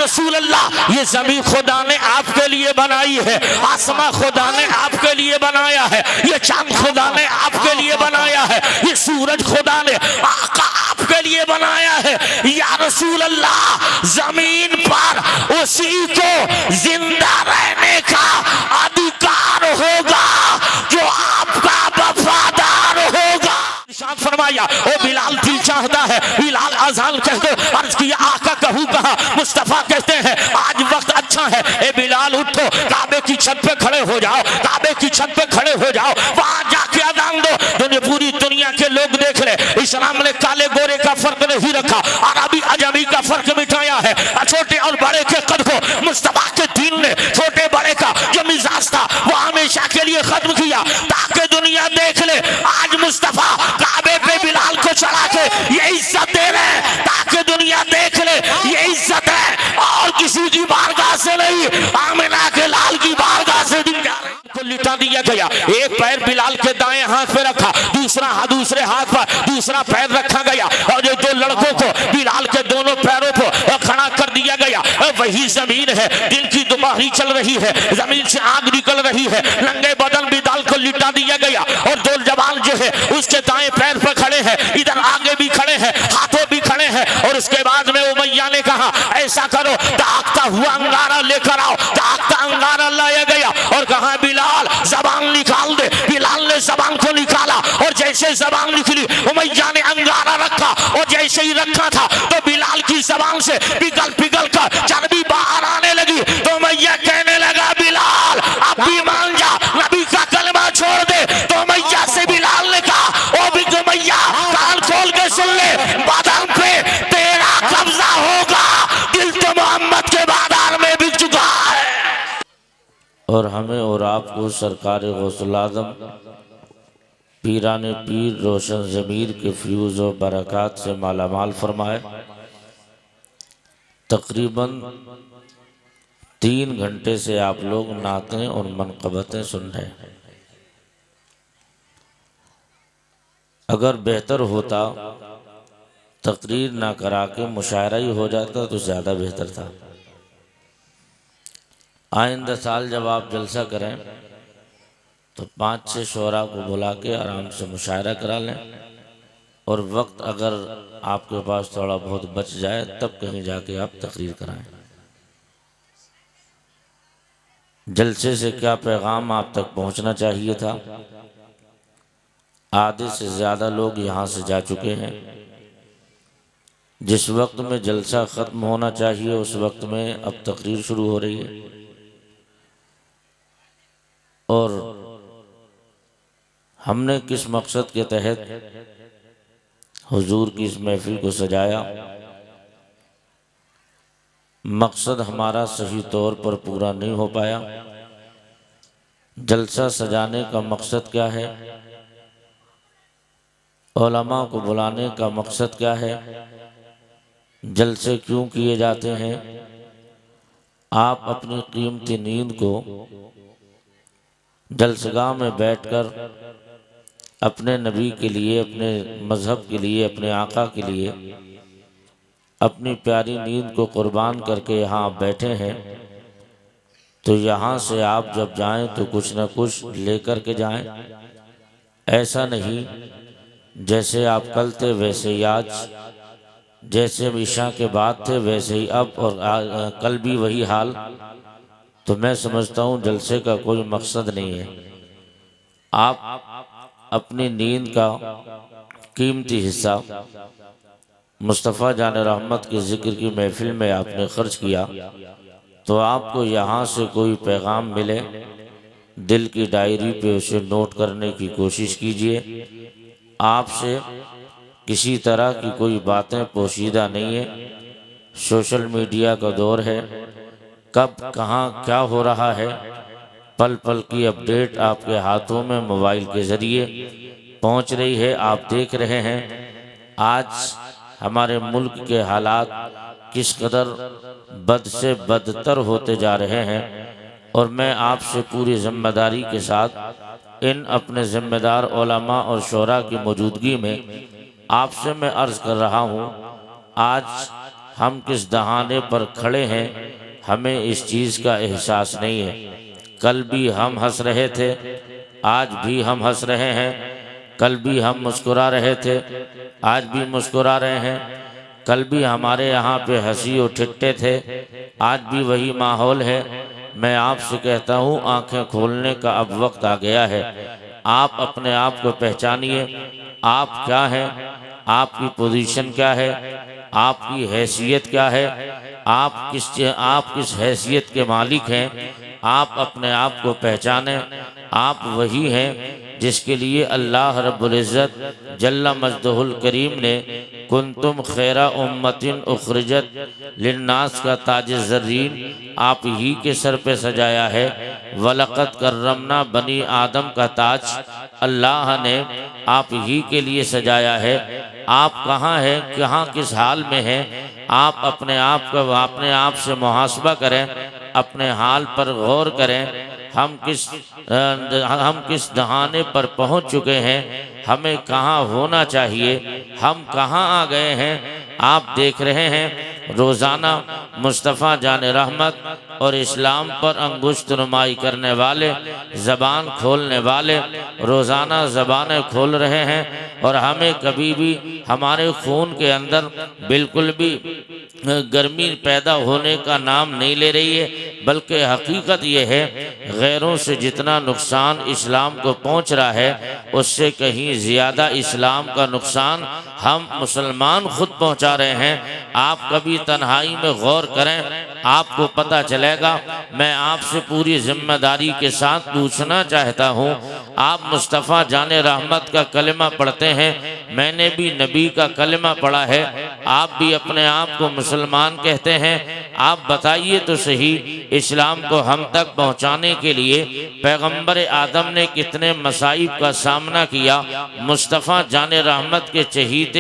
रसूल अल्लाह, ये जमीन खुदा ने आपके लिए बनाई है, आसमां खुदा ने आपके लिए बनाया है, ये चांद खुदा ने आपके लिए बनाया है, ये सूरज खुदा ने आका आपके लिए बनाया है। या रसूल अल्लाह, जमीन पर उसी को जिंदा रहने का अधिकार होगा जो आपका वफादार होगा। इरशाद फरमाया, ओ बिलाल दिल चाहता है, बिलाल अजान कह दो। अर्ज किया आका कहूँ कहा, मुस्तफा कहते हैं आज वक्त अच्छा है, ए बिलाल उठो, काबे की छत पे खड़े हो जाओ, काबे की छत पे खड़े हो जाओ, वहां जाके अजान दो। तुझे पूरी दुनिया के लोग देख ले, इस्लाम ने काले गोरे का फर्क नहीं रखा, अरबी अजमी का फर्क मिटाया है, छोटे और बड़े के कद को मुस्तफा के दीन ने छोटे बड़े का जो मिजाज था वो हमेशा के लिए खत्म किया, ताकि दुनिया देख ले आज मुस्तफा काबे पे बिलाल को चढ़ा के ये इज्जत दे रहे हैं, ताकि दुनिया देख ले ये इज्जत है और किसी की बारगाह से नहीं, आमिना के लाल की बारगाह से दी जा रही। को लिटा दिया गया, एक पैर बिलाल के दाएं हाथ पे रखा, दूसरे हाथ पर दूसरा पैर रखा गया, और जो दो लड़कों को बिलाल के दोनों पैरों पर खड़ा कर दिया गया। वही जमीन है, दिन की दोपहरी चल रही है, जमीन से आग निकल रही है, नंगे बदन बिलाल को लिटा दिया गया, और दो जवान जो है उसके दाएं पैर पर खड़े हैं, इधर आगे भी खड़े हैं, हाथों भी खड़े हैं। और उसके बाद में उमैया ने कहा ऐसा करो, ताकता हुआ अंगारा लेकर आओ, ताकता अंगारा लाया गया, और कहा बिलाल जबान निकाल दे। बिलाल ने जबान को निकाला, और जैसे जबान निकली उमैया ने अंगारा रखा, और जैसे ही रखा था तो बिलाल की जबान से पिघल पिघल कर चर्बी बाहर आने लगी। तो उमैया कहने लगा बिलाल अब भी मान जा, नबी का कलमा छोड़ दे। तो उमैया से बिलाल ने कहा, ओ भी उमैया कान खोल के सुन ले, बदन पे तेरा कब्जा होगा, दिल तो मोहम्मद के बाजार में बिक चुका है। और हमें और आपको सरकार गौसुल आज़म पीराने पीर रोशन ज़मीर के फ्यूज़ और बरक़ात से मालामाल फरमाए। तकरीबन 3 घंटे से आप लोग नातें और मनक़बतें सुन रहे हैं। अगर बेहतर होता तकरीर ना करा के मुशायरा ही हो जाता तो ज़्यादा बेहतर था। आइंदा साल जब आप जलसा करें तो 5-6 शोरा को बुला के आराम से मुशायरा करा लें, और वक्त अगर आपके पास थोड़ा बहुत बच जाए तब कहीं जाके आप तकरीर कराएं। जलसे से क्या पैगाम आप तक पहुंचना चाहिए था। आधे से ज़्यादा लोग यहाँ से जा चुके हैं। जिस वक्त में जलसा ख़त्म होना चाहिए उस वक्त में अब तकरीर शुरू हो रही है, और हमने किस मकसद के तहत हुजूर की इस महफिल को सजाया, मकसद हमारा सही तौर पर पूरा नहीं हो पाया। जलसा सजाने का मकसद क्या है, उलमा को बुलाने का मकसद क्या है, जलसे क्यों किए जाते हैं। आप अपनी कीमती नींद को जलसगाह में बैठकर अपने नबी के लिए, अपने मज़हब के लिए, अपने आका के लिए अपनी प्यारी नींद को कुर्बान करके यहाँ बैठे हैं, तो यहाँ से आप जब जाएं तो कुछ न कुछ लेकर के जाएं। ऐसा नहीं जैसे आप कल थे वैसे ही आज, जैसे ईशा के बाद थे वैसे ही अब, और कल भी वही हाल। तो मैं समझता हूँ जलसे का कोई मकसद नहीं है। आप अपनी नींद का कीमती हिस्सा मुस्तफ़ा जान रहमत के ज़िक्र की महफिल में आपने खर्च किया, तो आपको यहाँ से कोई पैगाम मिले, दिल की डायरी पे उसे नोट करने की कोशिश कीजिए। आपसे किसी तरह की कोई बातें पोशीदा नहीं है। सोशल मीडिया का दौर है, कब कहाँ क्या हो रहा है, पल पल की अपडेट आपके हाथों में मोबाइल के ज़रिए पहुँच रही है, आप देख रहे हैं। आज हमारे मुल्क के हालात किस कदर बद से बदतर होते जा रहे हैं, और मैं आपसे पूरी जिम्मेदारी के साथ इन अपने ज़िम्मेदार उलमा और शोरा की मौजूदगी में आपसे मैं अर्ज़ कर रहा हूँ, आज हम किस दहाने पर खड़े हैं हमें इस चीज़ का एहसास नहीं है। कल भी हम हंस रहे थे, आज भी हम हंस रहे हैं। कल भी हम मुस्कुरा रहे थे, आज भी मुस्कुरा रहे हैं। कल भी हमारे यहाँ पे हंसी और ठिट्ठे थे, आज भी वही माहौल है। मैं आपसे कहता हूँ आंखें खोलने का अब वक्त आ गया है। आप अपने आप को पहचानिए, आप क्या हैं, आपकी पोजीशन क्या है, आपकी हैसियत क्या है, आप किस हैसियत के मालिक हैं। आप अपने आप को पहचानें। आप वही हैं जिसके लिए अल्लाह रब्बुल इज़्ज़त जल्ला मजदहुल करीम ने कुंतुम खैरा उम्मतिन उखरिजत लिन्नास का ताज ज़र्रीन आप ही के सर पे सजाया है। वलक़द कररमना बनी आदम का ताज अल्लाह ने आप ही के लिए सजाया है। आप कहाँ हैं, कहाँ किस हाल में हैं, आप अपने आप से मुहासबा करें, अपने हाल पर गौर करें। हम किस दहाने पर पहुंच चुके हैं, हमें कहाँ होना चाहिए, हम कहाँ आ गए हैं। आप देख रहे हैं रोज़ाना मुस्तफ़ा जान रहमत और इस्लाम पर अंगुश्त नुमाई करने वाले, ज़बान खोलने वाले रोज़ाना ज़बानें खोल रहे हैं। और हमें कभी भी हमारे खून के अंदर बिल्कुल भी गर्मी पैदा होने का नाम नहीं ले रही है, बल्कि हकीकत ये है गैरों से जितना नुकसान इस्लाम को पहुंच रहा है उससे कहीं ज़्यादा इस्लाम का नुकसान हम मुसलमान खुद पहुंचा रहे हैं। आप कभी तन्हाई में गौर करें, आपको पता चलेगा। मैं आपसे पूरी जिम्मेदारी के साथ पूछना चाहता हूँ, आप मुस्तफ़ा जाने रहमत का कलमा पढ़ते हैं, मैंने भी नबी का कलमा पढ़ा है, आप भी अपने आप को मुसलमान कहते हैं। आप बताइए तो सही, इस्लाम को हम तक पहुँचाने के लिए पैगम्बर आदम ने कितने मसाइब का सामना किया। मुस्तफ़ा जाने रहमत के चहीते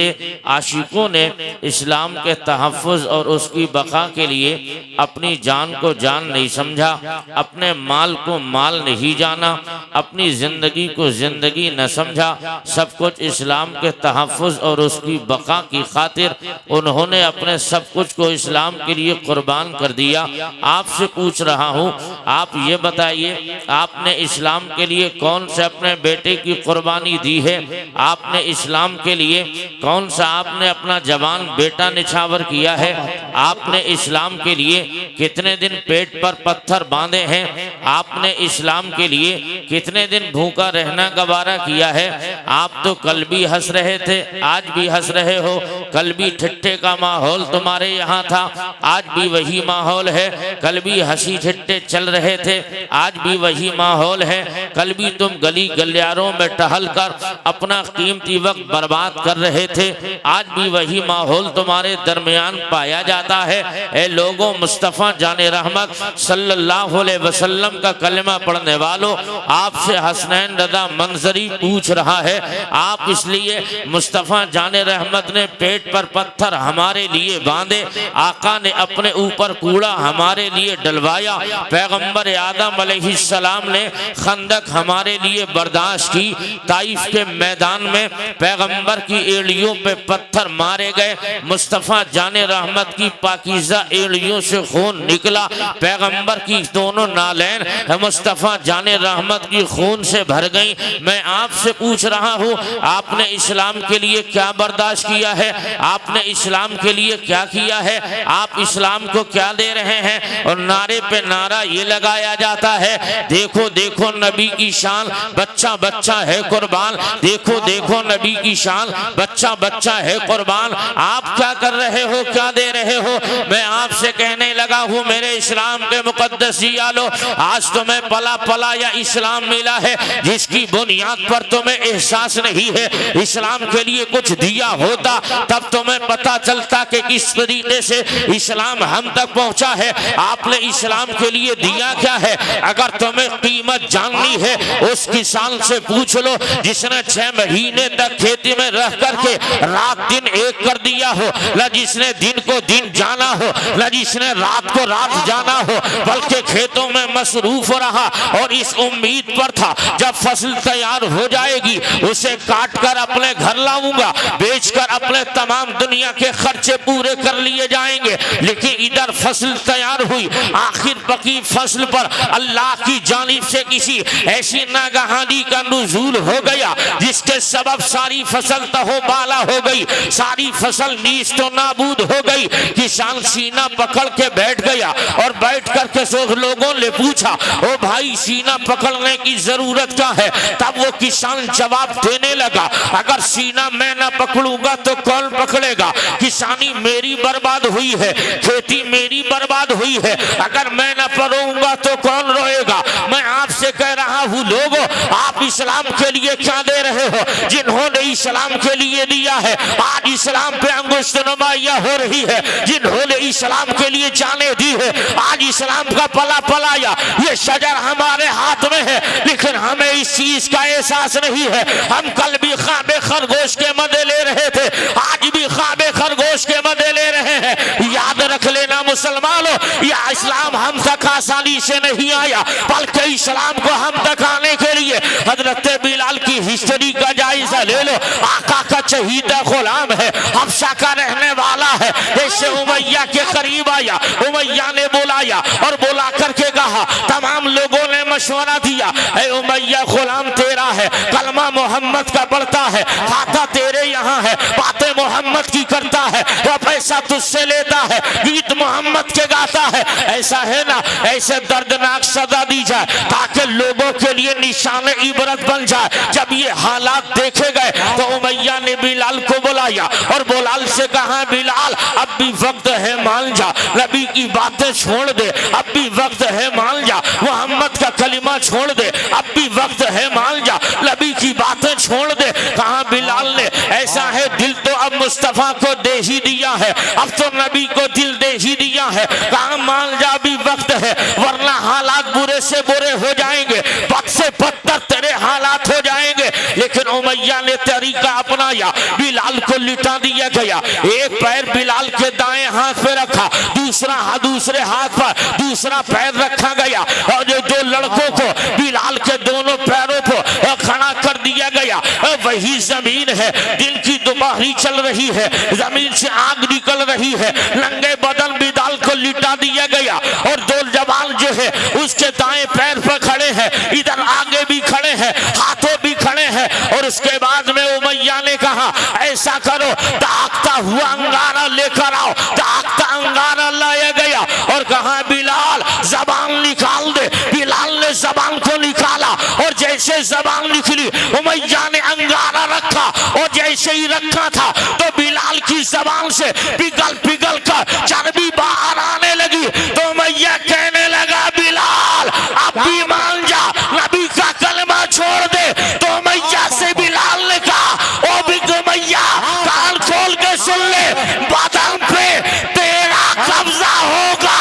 आशिकों ने इस्लाम के तहफ़्फ़ुज़ और उसकी बका के लिए अपनी जान को जान नहीं समझा, अपने माल को माल नहीं जाना, अपनी ज़िंदगी को ज़िंदगी न समझा। सब कुछ इस्लाम के तहफ़्फ़ुज़ और उसकी बका की खातिर उन्होंने अपने सब कुछ को इस्लाम के लिए कुर्बान कर दिया। आपसे पूछ रहा हूँ, आप ये बताइए, आपने इस्लाम के लिए कौन से अपने बेटे की कुर्बानी दी है? आपने इस्लाम के लिए कौन सा आपने अपना जवान बेटा निछावर किया है? आपने इस्लाम के लिए कितने दिन पेट पर पत्थर बांधे हैं? आपने इस्लाम के लिए कितने दिन भूखा रहना गवारा किया है? आप तो कल भी हंस रहे थे, आज भी हंस रहे हो। कल भी ठट्ठे का माहौल तुम्हारे यहाँ था, आज भी वही माहौल है। कल भी हंसी ठट्ठे चल रहे थे, आज भी वही माहौल है। कल भी तुम गली गलियारों में टहल कर अपना कीमती वक्त बर्बाद कर रहे थे, आज भी वही माहौल तुम्हारे दरमियान पाया जाता है। ए लोगों, मुस्तफ़ा जाने रहमत सल्लल्लाहु अलैहि वसल्लम का कलमा पढ़ने वालों, आपसे हसनैन रज़ा मंजरी पूछ रहा है। आप इसलिए मुस्तफ़ा जाने रहमत ने पेट पर पत्थर हमारे लिए बांधे, आका ने अपने ऊपर कूड़ा हमारे लिए डलवाया, पैगंबर आदम अलैहिस्सलाम ने खंदक हमारे लिए बर्दाश्त की, ताइफ के मैदान में पैगंबर की एड़ियों पे पत्थर मारे गए, मुस्तफ़ा जाने रहमत की पाकीज़ा एड़ियों से खून निकला, पैगंबर की दोनों नालैन मुस्तफ़ा जाने रहमत की खून से भर गई। मैं आपसे पूछ रहा हूँ, आपने इस्लाम के लिए क्या बर्दाश्त किया है? आपने इस्लाम के लिए क्या किया है? आप इस्लाम को क्या दे रहे हैं? और नारे पे नारा ये लगाया जाता है, देखो देखो नबी की शान, बच्चा बच्चा है कुर्बान, देखो देखो नबी की शान, बच्चा बच्चा है कुर्बान। आप क्या कर रहे हो, क्या दे रहे हो? मैं आपसे कहने लगा हूँ, मेरे इस्लाम के मुकद्दस यालो, आज तुम्हें पला पला या इस्लाम मिला है जिसकी बुनियाद पर तुम्हें एहसास नहीं है। इस्लाम के लिए कुछ दिया होता तब तुम्हें पता चलता कि किस तरीके से इस्लाम हम तक पहुंचा है। आपने इस्लाम के लिए दिया क्या है? अगर तुम्हें कीमत जाननी है, उस किसान से पूछ लो जिसने 6 महीने तक खेती में रह करके रात दिन एक कर दिया हो, न जिसने दिन को दिन जाना हो, न जिसने रात को रात जाना हो, बल्कि खेतों में मसरूफ रहा और इस उम्मीद पर था जब फसल तैयार हो जाएगी उसे काट कर अपने घर लाऊंगा, बेचकर अपने तमाम दुनिया के खर्चे पूरे कर लिए जाएंगे। लेकिन इधर फसल तैयार हुई, आखिर पकी फसल पर अल्लाह की जानिब से किसी ऐसी नागहानी का नुज़ूल हो गया जिसके सबब सारी फसल तहोबाला हो गई, सारी फसल नीस्त तो नाबूद हो गई। किसान सीना पकड़ के बैठ गया और बैठ करके लोगों ने पूछा, ओ भाई सीना पकड़ने की जरूरत क्या है? तब वो किसान जवाब देने लगा, अगर सीना मैं ना पकड़ूंगा तो कौन पकड़ेगा? किसानी मेरी बर्बाद हुई है, खेती मेरी बर्बाद हुई है, अगर मैं ना पढ़ूंगा तो कौन रोएगा? मैं आपसे कह रहा हूँ लोगों, आप इस्लाम के लिए क्या दे रहे हो? जिन्होंने इस्लाम के लिए दिया है आज इस्लाम पे अंगुश्तनुमाइयां हो रही है, जिन्होंने इस्लाम के लिए जाने दी है आज इस्लाम का पला पलाया, ये शजर हमारे हाथ में है, लेकिन हमें इस चीज का एहसास नहीं है। हम कल भी ख्वाबे खरगोश के मजे ले रहे थे, आज भी ख्वाबे खरगोश के मजे ले रहे हैं। याद रख लेना मुसलमानों, यह इस्लाम हम तक आसानी से नहीं आया, बल्कि इस्लाम को हम तक आने के लिए हजरत बिलाल की हिस्ट्री का जायजा ले लो। आका का चहीदा गुलाम है, हफ्सा का रहने वाला है, ऐसे उमैया के करीब आया, उमैया ने बुलाया और बुला करके कहा, तमाम लोगों ने मशवरा दिया, ऐ उमैया गुलाम तेरा है, कलमा मोहम्मद का पढ़ता है, खाता तेरे यहाँ है, बातें मोहम्मद की करता है, वह पैसा तुझसे लेता है, गीत मोहम्मद के गाता है, ऐसा है ना? ऐसे दर्दनाक सजा दी जाए ताकि लोगों के लिए निशान इबरत बन जाए। जब ये हालात देखे गए तो उमैया ने बिलाल को बुलाया और बिलाल से कहा, बिलाल अब भी वक्त है मान जा, नबी की बातें छोड़ दे, अब भी वक्त है मान जा, मोहम्मद का कलिमा छोड़ दे, अब भी वक्त है मान जा, नबी की बातें छोड़ दे। कहा बिलाल ने, ऐसा है दिल तो अब मुस्तफा को दे ही दिया है, अब तो नबी को दिल दे ही दिया है, कहा मान जा भी वक्त है, वरना हालात बुरे से बुरे हो जाएंगे, बद से बदतर तेरे हालात हो जाएंगे। लेकिन उमैया ने तरीका अपनाया, बिलाल को लिटा दिया गया, एक पैर बिलाल के दाएं हाथ पे रखा, दूसरे हाथ पर दूसरा पैर रखा गया और जो दो लड़कों को बिलाल के दोनों पैरों पर खड़ा कर दिया गया। वही जमीन है, दिन की दोपहरी चल रही है, जमीन से आग निकल रही है, नंगे बदन बिलाल को लिटा दिया गया और दो जवान जो है उसके दाएं पैर पर खड़े हैं, इधर आगे भी खड़े हैं, हाथों भी खड़े हैं। और उसके बाद में उमैया ने कहा, ऐसा करो दागता हुआ अंगारा लेकर आओ, दागता अंगारा लाया गया और कहा बिलाल जबान निकाल दे। बिलाल ने जबान को निकाला और जैसे जबान निकली उमैया ने अंगारा रखा और जैसे ही रखा था तो बिलाल की जबान से पिघल पिघल कर चर्बी बाहर आने लगी। तो उमैया कहने लगा, बिलाल अब भी मान जा, नबी का कलमा छोड़ दे। तो उमैया से बिलाल ने कहा, ओ बिग उमैया कान खोल के सुन ले, बदन पे तेरा कब्जा होगा,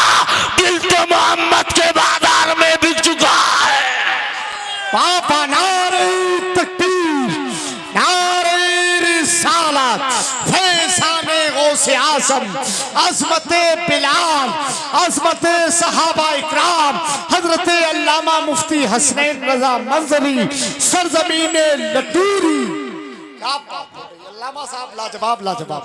दिल तो मोहम्मद के बाजार में बिक चुका है। पापा नारे तकबीर, नारे रिसालत, फैज़ाने गौसे आज़म, अज़मते बिलाल, अज़मते सहाबा इकराम, हज़रते अल्लामा मुफ्ती हसनैन रज़ा मंज़री, सरज़मीने लटूरी। क्या बात है अल्लामा साहब, लाजवाब लाजवाब,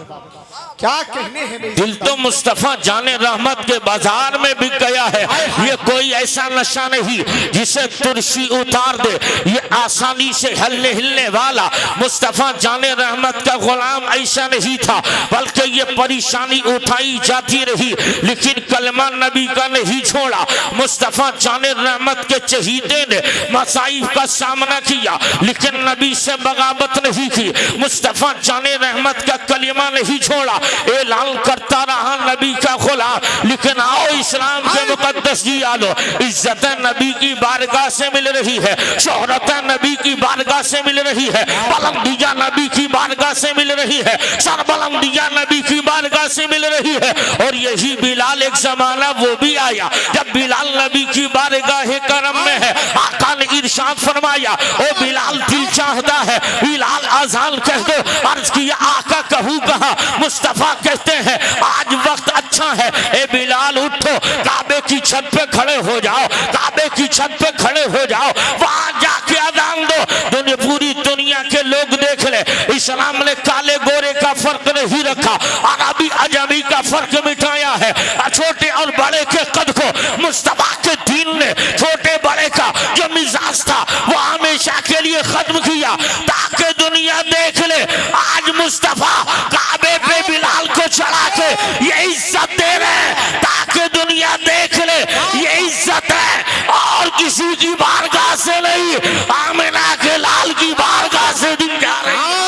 क्या कहने हैं। दिल तो मुस्तफा जाने रहमत के बाजार में बिक गया है। ये कोई ऐसा नशा नहीं जिसे तुरशी उतार दे, ये आसानी से हिलने वाला मुस्तफा जाने रहमत का गुलाम ऐसा नहीं था, बल्कि ये परेशानी उठाई जाती रही लेकिन कलमा नबी का नहीं छोड़ा। मुस्तफा जाने रहमत के चहीते ने मसाइब का सामना किया लेकिन नबी से बगावत नहीं की, मुस्तफा जाने रहमत का कलिमा नहीं छोड़ा, ऐलान करता रहा नबी का खुला। लेकिन आओ इस्लाम के मुकद्दस जी आलो, इज्जत नबी की बारगाह से मिल रही है, शोहरत नबी की बारगाह से मिल रही है, बुलंदियां नबी की बारगाह से मिल रही है, सरबुलंदियां नबी की बारगाह से मिल रही है। और यही बिलाल एक जमाना वो भी आया जब बिलाल नबी की बारगाह करम में है। आका ने इरशाद फरमाया, ओ बिलाल दिल चाहता है बिलाल अजान कह दो। अर्ज किया आका कहूँ कहा, मुस्तफा कहते हैं आज वक्त अच्छा है, ए बिलाल उठो काबे की छत पे खड़े हो जाओ, काबे की छत पे खड़े हो जाओ, वहां जाके अजान दो, दुनिया पूरी दुनिया के लोग देख ले। इस्लाम ने काले गोरे का फर्क नहीं रखा, अरबी अजमी का फर्क मिटाया है। छोटे और बड़े के कद को मुस्तफा के दीन ने छोटे बड़े का जो मिजाज था वो हमेशा के लिए खत्म किया, ताकि दुनिया देख ले आज मुस्तफा काबे पे बिलाल को चढ़ा के ये इज्जत दे रहे हैं, ताकि दुनिया देख ले ये इज्जत है और किसी की बारगाह से नहीं, आमिना के लाल की बारगाह से दिन जा रही है।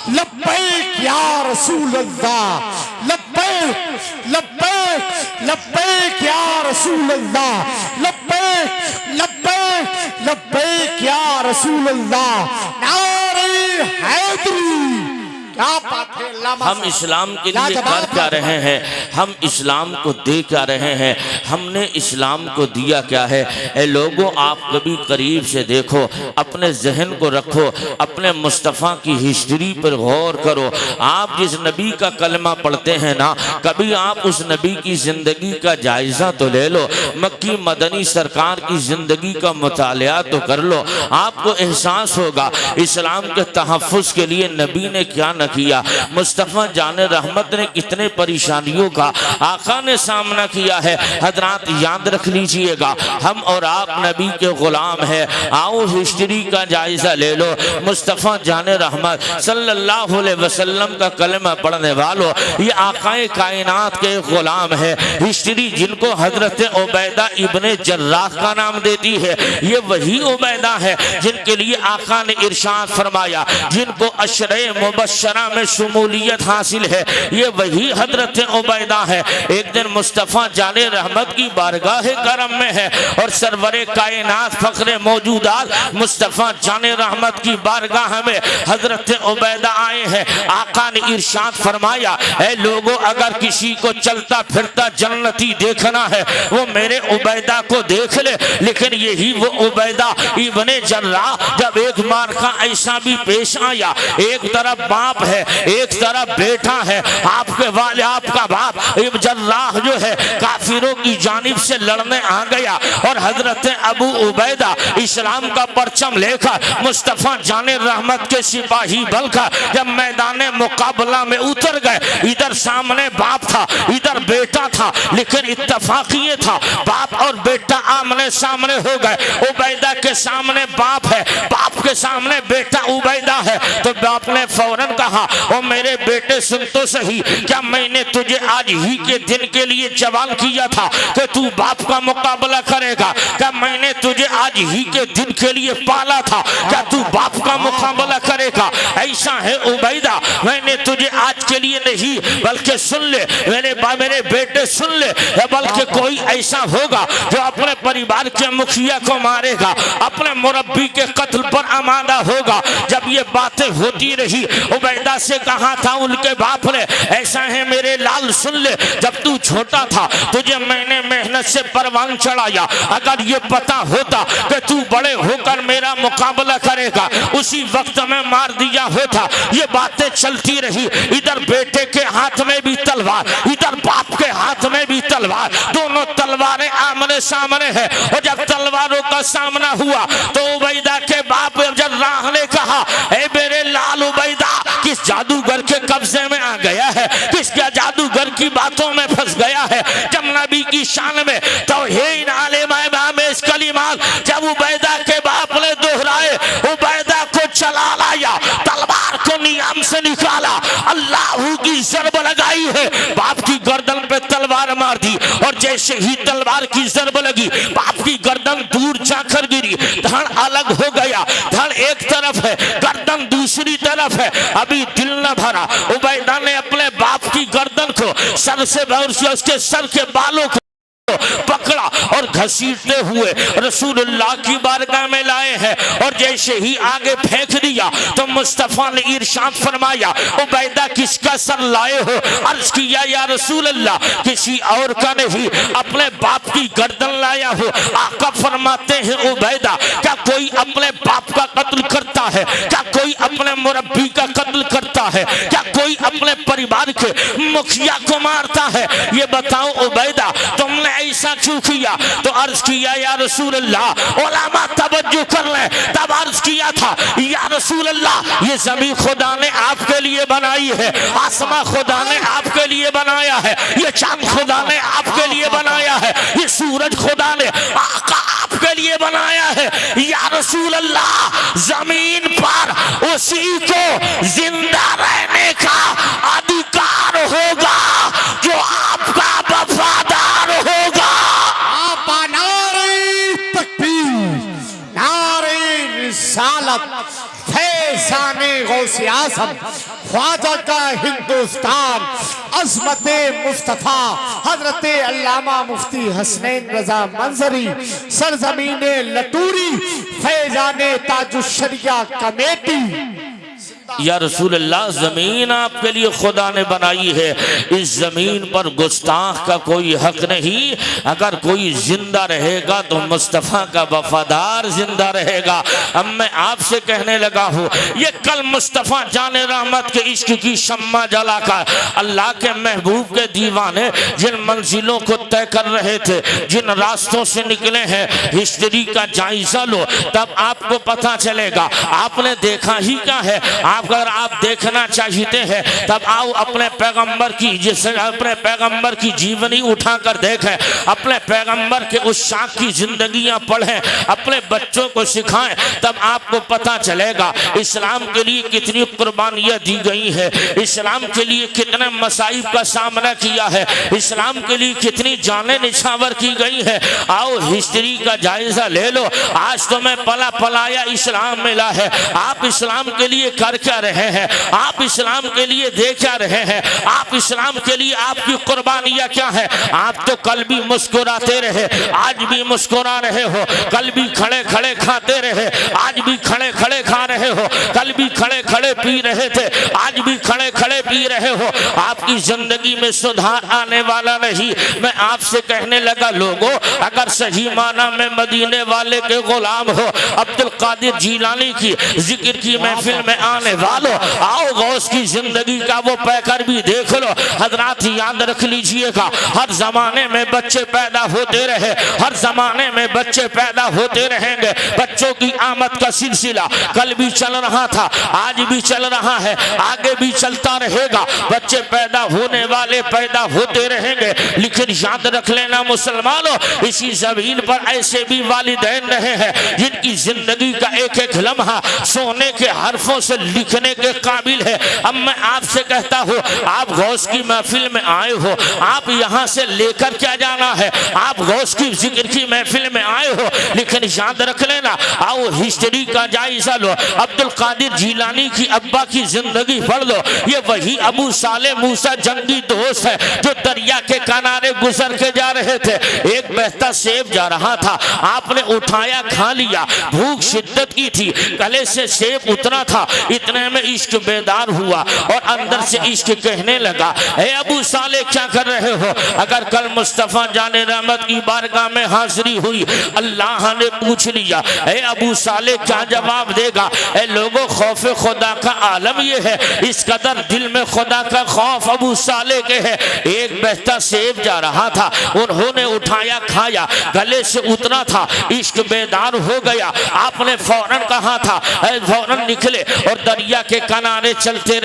लब्बैक या रसूल अल्लाह, लब्बैक लब्बैक लब्बैक या रसूल अल्लाह, लब्बैक लब्बैक लब्बैक या रसूल अल्लाह। नारे हैदरी, क्या बात है। हम इस्लाम के लिए कर क्या रहे हैं, हम इस्लाम को दे क्या रहे हैं, हमने इस्लाम को दिया क्या है। ए लोगों, आप कभी करीब से देखो, अपने जहन को रखो, अपने मुस्तफ़ा की हिस्ट्री पर गौर करो। आप जिस नबी का कलमा पढ़ते हैं ना, कभी आप उस नबी की ज़िंदगी का जायज़ा तो ले लो, मक्की मदनी सरकार की ज़िंदगी का मुतालिया तो कर लो, आपको एहसास होगा इस्लाम के तहफ़्फ़ुज़ के लिए नबी ने क्या न किया। मुस्तफ़ा जाने रहमत ने कितने परेशानियों का आका ने सामना किया है। हजरात याद रख लीजिएगा, हम और आप नबी के गुलाम हैं। आओ हिस्ट्री का जायजा ले लो। मुस्तफ़ा जाने रहमत सल्लल्लाहु अलैहि वसल्लम का कलमा पढ़ने वालों, ये आकाए कायनात के गुलाम है। हिस्ट्री जिनको हजरत उबैदा इब्ने जर्राह का नाम देती है, ये वही उबैदा है जिनके लिए आका ने इरशाद फरमाया, जिनको अशरे मुबश्शरा में शमूलियत हासिल है, ये वही हजरत उबैदा है। एक दिन मुस्तफ़ा जाने रहमत की बारगाह करम में है और सरवरे कायनात फख्रे मौजूदात मुस्तफ़ा जाने रहमत की बारगाह में हजरत उबैदा आए हैं। आका ने इरशाद फरमाया, ऐ लोगों, अगर किसी को चलता फिरता जन्नती देखना है वो मेरे उबैदा को देख ले। लेकिन यही वो उबैदा इब्ने जर्राह जब एक बार का ऐसा भी पेश आया, एक तरफ बाप है, एक तरफ बेटा है, आपके वाले आपका बाप इब्न जर्राह जो है काफिरों की जानिब से लड़ने आ गया और हजरत अबू उबैदा इस्लाम का परचम लेकर मुस्तफ़ा जाने रहमत के सिपाही बनकर जब मैदान मुकाबला में उतर गए। इधर सामने बाप था, इधर बेटा था, लेकिन इत्तफाक ये था बाप और बेटा आमने सामने हो गए। उबैदा के सामने बाप है, बाप के सामने बेटा उबैदा है। तो बाप ने फौरन कहा, ओ मेरे बेटे सुन तो सही, क्या मैंने तुझे आज ही के दिन के लिए जवान किया था कि तू बाप का मुकाबला करेगा? क्या मैंने तुझे आज ही के दिन के लिए पाला था, क्या तू बाप का मुकाबला करेगा? ऐसा है उबैदा, मैंने तुझे आज के लिए नहीं, बल्कि सुन ले मेरे बेटे सुन ले, बल्कि कोई ऐसा होगा जो अपने परिवार के मुखिया को मारेगा, अपने मुरब्बी के कत्ल पर आमादा होगा। जब ये बातें होती रही, उबैदा से कहा था उनके बाप ने, ऐसा है मेरे लाल सुन ले, जब तू छोटा था तुझे मैंने मेहनत से परवान चढ़ाया, अगर ये पता होता कि तू बड़े होकर मेरा मुकाबला करेगा उसी वक्त में मार दिया होता। ये बातें चलती रही, इधर बेटे के हाथ में भी तलवार, इधर बाप के हाथ में भी तलवार, दोनों तलवारें आमने सामने है। और जब तलवारों का सामना हुआ तो उबैदा के बाप जर्राह ने कहा, ऐ मेरे लाल उबैदा, किस जादूगर के कब्जे में आ गया है, किसका जादूगर की बातों में फंस गया है? जब नबी की शान में तौहीद आलिम इस कलिमात जब उबैदा के बाप ने दोहराए, उबैदा को चला लाया, तलवार को नियम से निकाला, अल्लाह की ज़रब लगाई है, बाप की गर्दन पे तलवार मार दी। और जैसे ही तलवार की ज़रब लगी, बाप की गर्दन दूर जाकर गिरी, धड़ अलग हो गया, धड़ एक तरफ है, गर्दन दूसरी तरफ है। अभी दिल न भरा, उबैदा ने अपने बाप की गर्दन को सर से उसके सर के बालों को पकड़ा और घसीटते हुए रसूलुल्लाह की बारगाह में लाए हैं। और जैसे ही आगे फेंक दिया तो मुस्तफा ने इरशाद फरमाया, उबैदा किसका सर लाए हो? अर्ज किया, या रसूल अल्लाह किसी और का नहीं, अपने बाप की गर्दन लाया हो। आका फरमाते हैं, उबैदा क्या कोई अपने बाप का कत्ल करता है? क्या कोई अपने मुरब्बी का कत्ल करता है? क्या कोई अपने परिवार के मुखिया को मारता है? ये बताओ उबैदा, तुमने ऐसा क्यों किया? तो अर्ज किया, या रसूल अल्लाह, उलमा तवज्जो कर ले, तब अर्ज किया था, या रसूल अल्लाह ये जमीन खुदा ने आपके लिए बनाई है, आसमां खुदा ने आपके लिए बनाया है, ये चांद खुदा ने आपके लिए बनाया है, ये सूरज खुदा ने आका आपके लिए बनाया है। या रसूल अल्लाह जमीन पर उसी को जिंदा रहने का अधिकार होगा जो आपका वफादार होगा। आप नारे तकबीर, नारे रिसालत, फैज़ाने गौसे आज़म, ख्वाजा का हिंदुस्तान, अज़मते मुस्तफ़ा हजरत अल्लामा मुफ्ती हसनैन रज़ा मंजरी, सरज़मीने लतूरी, फैज़ाने ताजुश्शरिया कमेटी। या रसूल अल्लाह जमीन आपके लिए खुदा ने बनाई है, इस जमीन पर गुस्ताख का कोई हक नहीं। अगर कोई जिंदा रहेगा तो मुस्तफ़ा का वफादार जिंदा रहेगा। अब मैं आपसे कहने लगा हूँ, ये कल मुस्तफ़ा जाने रहमत के इश्क की शम्मा जलाकर अल्लाह के महबूब के दीवाने जिन मंजिलों को तय कर रहे थे, जिन रास्तों से निकले हैं, हिस्ट्री का जायजा लो, तब आपको पता चलेगा। आपने देखा ही क्या है? अगर आप देखना चाहते हैं तब आओ अपने पैगंबर की, जिसे अपने पैगंबर की जीवनी उठाकर देखें, अपने पैगंबर के उस शाख की जिंदगियां पढ़ें, अपने बच्चों को सिखाएं, तब आपको पता चलेगा इस्लाम के लिए कितनी कुर्बानियां दी गई है, इस्लाम के लिए कितने मसाइब का सामना किया है, इस्लाम के लिए कितनी जानें निछावर की गई है। आओ हिस्ट्री का जायजा ले लो। आज तो मैं पला पलाया इस्लाम मिला है। आप इस्लाम के लिए कर क्या रहे हैं? आप इस्लाम के लिए दे क्या रहे हैं? आप इस्लाम के लिए आपकी कुर्बानियां क्या है? आप तो कल भी मुस्कुराते रहे, आज भी मुस्कुरा रहे हो, कल भी खड़े खड़े खाते रहे, आज भी खड़े खड़े खा रहे हो, कल भी खड़े खड़े पी रहे थे, आज भी खड़े खड़े पी रहे हो। आपकी जिंदगी में सुधार आने वाला नहीं। मैं आपसे कहने लगा, लोगों अगर सही माना में मदीने वाले के गुलाम हो, अब्दुल कादिर जीलानी की जिक्र की महफिल में आने वालों, आओ गौस की जिंदगी का वो पैकर भी देख लो। हजरात याद रख लीजिएगा, हर जमाने में बच्चे पैदा होते रहे, हर जमाने में बच्चे पैदा होते रहेंगे। बच्चों की आमद का सिलसिला कल भी चल रहा था, आज भी चल रहा है, आगे भी चलता रहेगा। बच्चे पैदा होने वाले पैदा होते रहेंगे। लेकिन याद रख लेना मुसलमानों, इसी जमीन पर ऐसे भी वालिदैन रहे हैं जिनकी जिंदगी का एक एक लम्हा सोने के हरफों से लिखने के काबिल है। अब मैं आपसे कहता हूँ, आप गौस की महफिल में आए हो, आप यहाँ से लेकर क्या जाना है? आप गौस की जिक्र की महफिल में आए हो, लेकिन याद रख लेना, आओ हिस्ट्री का जायजा लो। अब्दुल कादिर जीलानी की अब्बा की जिंदगी पढ़ लो। ये वही अबू साले मूसा जंगी दोस्त है जो दरिया के किनारे गुजर के जा रहे थे। एक बहता सेब जा रहा था, आपने उठाया, खा लिया। भूख शिद्दत की थी, गले से सेब उतरा था, इतने में इश्क बेदार हुआ और अंदर से इश्क कहने लगा, हे अबू साले क्या कर रहे हो? अगर कल मुस्तफ़ा जाने रहमत की बारगाह में हाजिरी हुई, अल्लाह ने पूछ लिया, हे अबू साले क्या जवाब देगा? ए लोगों, खौफ खुदा का आलम ये है, इस कदर दिल में खुदा का खौफ अबू साले के है। एक बहता सेब जा रहा था, उन्होंने उठाया, खाया, गले से उतरा था, इश्क बेदार हो गया। आपने फौरन कहा था, फौरन निकले और दरिया के किनारे चलते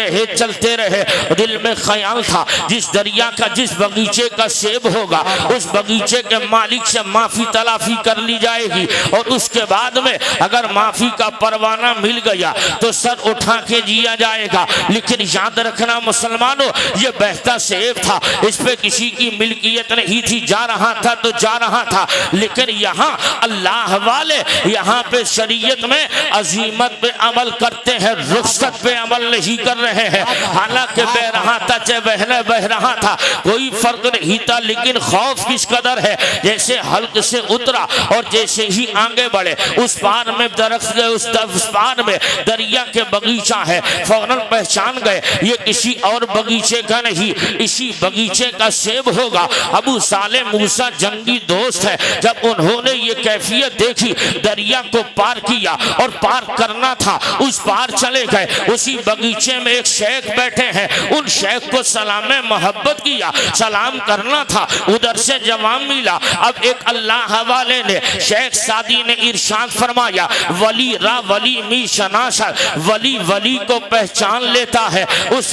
रहे। दिल में ख्याल था, जिस दरिया का, जिस बगीचे का सेब होगा, उस बगीचे के मालिक से माफी तलाफी कर ली जाएगी और उसके बाद में अगर माफी का परवाना मिल गया तो सर उठा के जिया जाएगा। लेकिन याद रखना मुसलमानों, ये बहता सेब था, इस पे किसी की मिल्कियत नहीं थी, जा रहा था तो जा रहा था। लेकिन यहाँ अल्लाह वाले यहाँ पे शरीयत में अजीमत पे अमल करते हैं, रुख मकसद पे अमल नहीं कर रहे हैं। हालांकि बह रहा था चाहे बहने बह रहा था कोई फर्क नहीं था, लेकिन खौफ किस कदर है। जैसे हल्क से उतरा और जैसे ही आगे बढ़े उस पार में दरख्त गए, उस पार में दरिया के बगीचा है। फौरन पहचान गए ये किसी और बगीचे का नहीं, इसी बगीचे का सेब होगा। अबू साले मूसा जंगी दोस्त है। जब उन्होंने ये कैफियत देखी, दरिया को पार किया और पार करना था, उस पार चले गए। उसी बगीचे में एक शेख बैठे हैं, उन शेख को सलाम मोहब्बत किया, सलाम करना था, उधर से जवाब मिला। अब एक अल्लाह वाले ने, शेख सादी ने इरशाद फरमाया, वली रा वली मी शनाशा, वली वली को पहचान लेता है।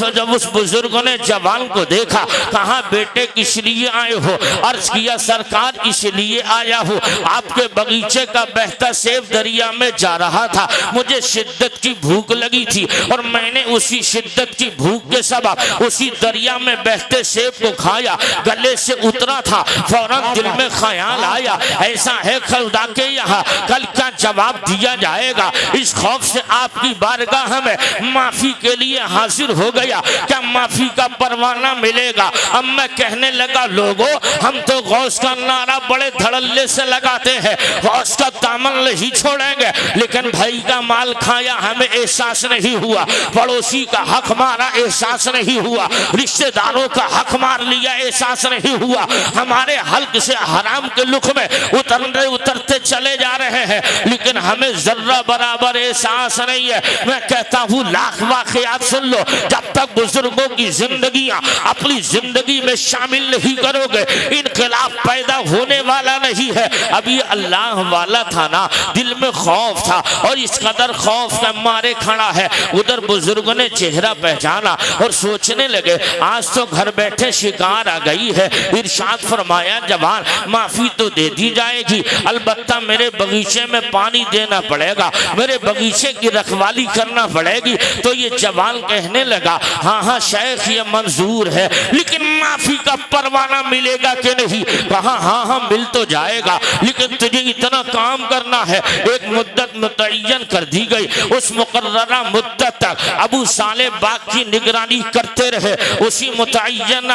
जब उस बुजुर्ग ने जवान को देखा, कहा बेटे किस लिए आए हो? अर्ज किया सरकार इसलिए आया हूँ, आपके बगीचे का बहता सेब दरिया में जा रहा था, मुझे शिद्दत की भूख लगी थी और मैंने उसी शिद्दत की भूख के सबब उसी दरिया में बहते सेब को खाया, गले से उतरा था। फौरन दिल में ख्याल आया, ऐसा है खुदा के यहाँ कल क्या जवाब दिया जाएगा। इस खौफ से आपकी बारगाह में माफी के लिए हाजिर हो गया, क्या माफी का परवाना मिलेगा? अब मैं कहने लगा, लोगों हम तो गौस का नारा बड़े धड़ल्ले से लगाते हैं, गौस का दामन नहीं छोड़ेंगे, लेकिन भाई का माल खाया हमें एहसास नहीं हुआ, पड़ोसी का हक मारा एहसास नहीं हुआ, रिश्तेदारों का हक मार लिया एहसास नहीं हुआ, हमारे हल्क से हराम के लुक में उतरते चले जा रहे हैं, लेकिन हमें जर्रा बराबर एहसास नहीं है। मैं कहता हूँ लाख वाक़यात सुन लो, जब तक बुजुर्गों की जिंदगियां अपनी जिंदगी में शामिल नहीं करोगे इनकलाब पैदा होने वाला नहीं है। अभी अल्लाह वाला था ना, दिल में खौफ था और इस कदर खौफ के मारे खड़ा है। उधर बुजुर्ग ने चेहरा पहचाना और सोचने लगे आज तो घर बैठे शिकार आ गई है। इरशाद फरमाया जवान माफी तो दे दी जाएगी, अलबत्ता मेरे बगीचे में पानी देना पड़ेगा, मेरे बगीचे की रखवाली करना पड़ेगी। तो ये जवान कहने लगा हाँ हाँ शेख ये मंजूर है, लेकिन माफी का परवाना मिलेगा कि नहीं? कहा हाँ हाँ मिल तो जाएगा, लेकिन तुझे इतना काम करना है। एक मुद्दत मुतय्यन कर दी गई, उस मुकर्ररा मुद्दत तक अबू साले बाग की निगरानी करते रहे। उसी मुतय्यन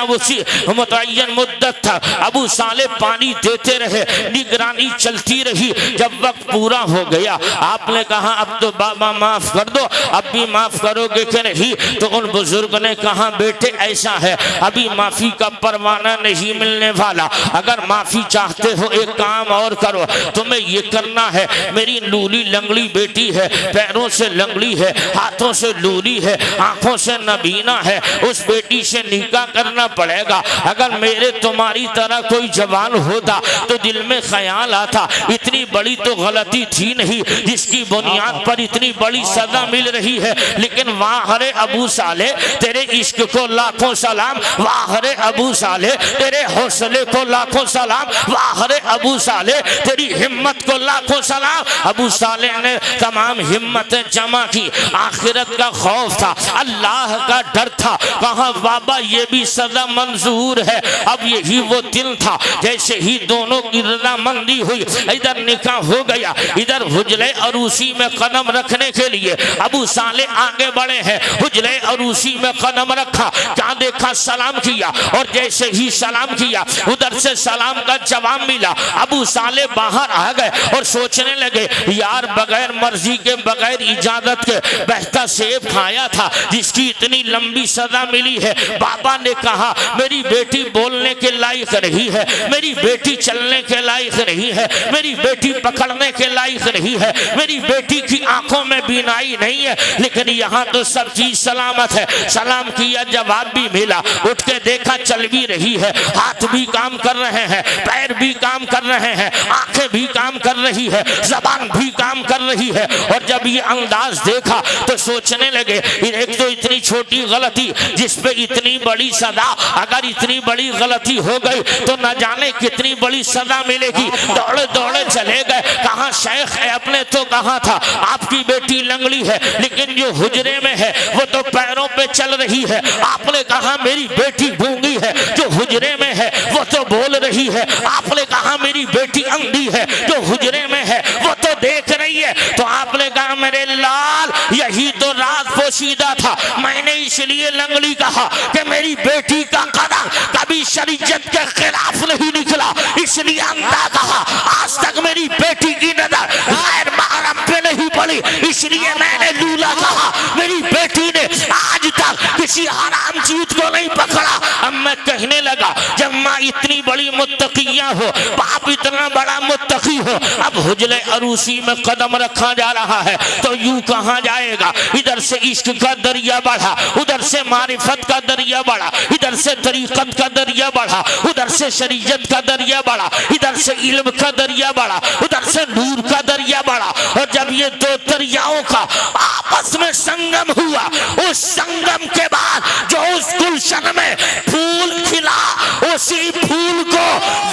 मुद्दत तक अबू साले पानी देते रहे, निगरानी चलती रही। जब वक्त पूरा हो गया आपने कहा अब तो बाबा माफ कर दो, अब भी माफ करोगे कि नहीं? तो उन बुजुर्ग ने कहा बेटे ऐसा है अभी माफी का परवाना नहीं मिलने वाला, अगर माफी चाहते हो एक काम और करो, तुम्हें ये करना है, मेरी लूली लंगड़ी बेटी है, पैरों से लंगड़ी है, हाथों से लूली है, आंखों से नबीना है, उस बेटी से निकाह करना पड़ेगा। अगर मेरे तुम्हारी तरह कोई जवान होता तो दिल में ख्याल आता इतनी बड़ी तो गलती थी नहीं जिसकी बुनियाद पर इतनी बड़ी सजा मिल रही है, लेकिन वाह रे अबू साले तेरे इश्क को लाखों सलाम, वाह रे अबू साले तेरे हौसले को लाखों सलाम, वाह रे अबू साले तेरी हिम्मत को लाखों सलाम। अबू साले ने तमाम हिम्मतें जमा की, आखिरत का खौफ था, अल्लाह का डर था। कहा बाबा ये भी सजा मंजूर है। अब यही वो दिन था जैसे ही दोनों की रजामंदी हुई, इधर निकाह हो गया, इधर हुजले और उसी में कदम रखने के लिए अबू साले आगे बढ़े हैं। हुजले और उसी में कदम रखा, क्या देखा सलाम किया, और जैसे ही सलाम किया उधर से सलाम का जवाब मिला। अबू साले बाहर आ गए और सोचने लगे यार बगैर मर्जी के बगैर इजाजत के बहता सेब खाया था जिसकी इतनी लंबी सजा मिली है। बाबा ने कहा मेरी बेटी बोलने के लायक नहीं है, मेरी बेटी चलने के लायक नहीं है, मेरी बेटी पकड़ने के लायक नहीं है, मेरी बेटी की आंखों में बीनाई नहीं है, लेकिन यहाँ तो सब चीज सलामत है। सलाम किया, जवाब भी मिला, उठ के देखा चल भी रही है, हाथ भी काम कर रहे हैं, पैर भी काम कर रहे हैं, आंखें भी काम कर रही है, जबान भी काम कर रही है। और जब ये अंदाज देखा तो सोचने लगे एक तो इतनी छोटी गलती जिस पे इतनी बड़ी सजा, अगर इतनी बड़ी गलती हो गई तो न जाने कितनी बड़ी सजा मिलेगी। दौड़े दौड़े चले गए, कहा शेख है, अपने तो कहा था आपकी बेटी लंगड़ी है, लेकिन जो हुजरे में है वो तो पैरों पे चल रही है। आपने कहा मेरी बेटी गूंगी है, जो हुजरे में है वो तो बोल रही है। आपने कहा मेरी बेटी अंधी है, जो हुजरे में है वो तो देख रही है। तो आपने कहा मेरे लाल यही तो राज पोशीदा था, मैंने इसलिए लंगड़ी कहा कि मेरी बेटी का कदम कभी शरीयत के खिलाफ नहीं निकला, इसलिए अंधा कहा आज तक मेरी बेटी की नजर गैर महरम पे नहीं पड़ी, इसलिए मैंने लूला कहा मेरी बेटी ने आज तक किसी हराम चीज को नहीं पकड़ा। अब मैं कहने लगा जब माँ इतनी बड़ी मुत्तकिया हो, बाप इतना बड़ा मुत्तकी हो, अब हुजले अरूसी में कदम रखा जा रहा है तो यूं कहाँ जाएगा। इधर से इश्क का दरिया बढ़ा, उधर से मारिफत का दरिया बढ़ा, इधर से तरीकत का दरिया बढ़ा, उधर से शरीयत का दरिया बढ़ा, इधर से इल्म का दरिया बढ़ा, उधर से नूर का दरिया बढ़ा। और जब ये दो दरियाओं का आपस में संगम हुआ, उस संगम के बाद जो उस गुलशन में फूल खिला, उसी फूल को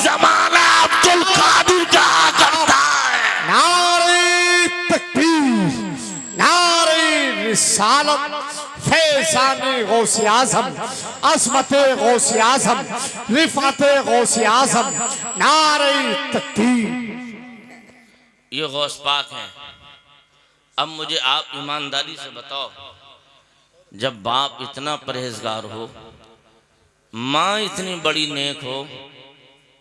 जमाना अब्दुल कादिर कहा करता है। नारे तकबीर, नारे रिसालत, फैज़ाने गौसे आज़म, अज़मते गौसे आज़म, रिफ़अते गौसे आज़म, नारे तकबीर। ये गौस पाक हैं। अब मुझे आप ईमानदारी से बताओ, जब बाप इतना परहेजगार हो, माँ इतनी बड़ी नेक हो,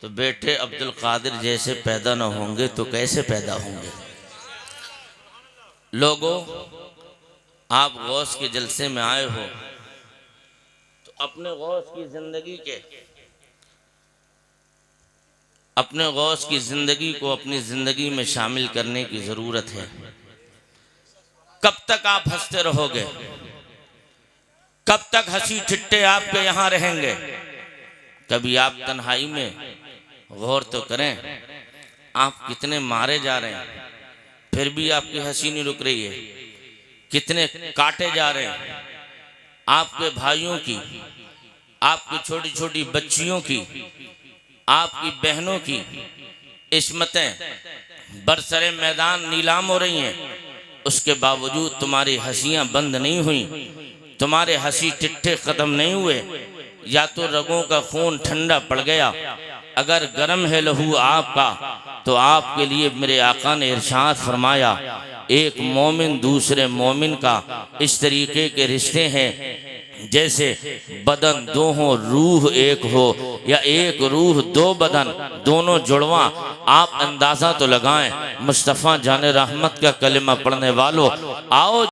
तो बेटे अब्दुल कादिर जैसे पैदा न होंगे तो कैसे पैदा होंगे। लोगों, आप गौस के जलसे में आए हो तो अपने गौस की जिंदगी के, अपने गौस की जिंदगी को अपनी जिंदगी में शामिल करने की जरूरत है। कब तक आप हंसते रहोगे, कब तक हंसी ठिट्ठे आपके यहाँ रहेंगे। कभी आप तन्हाई में गौर तो करें, आप कितने मारे जा रहे हैं फिर भी आपकी हंसी नहीं रुक रही है, कितने काटे जा रहे हैं आपके भाइयों की, आपकी छोटी छोटी बच्चियों की, आपकी बहनों की इस्मतें बरसरे मैदान नीलाम हो रही हैं। उसके बावजूद तुम्हारी हंसियां बंद नहीं हुई, तुम्हारे हंसी टिट्ठे खत्म नहीं हुए। या तो रगों का खून ठंडा पड़ गया, अगर गर्म है लहू आपका तो आपके लिए मेरे आका ने इरशाद फरमाया, एक मोमिन दूसरे मोमिन का इस तरीके के रिश्ते हैं जैसे बदन दो हो रूह एक हो, या एक रूह दो बदन दोनों जुड़वा। आप अंदाज़ा तो लगाएं, मुस्तफ़ा जाने रहमत का कलिमा पढ़ने वालों, आओ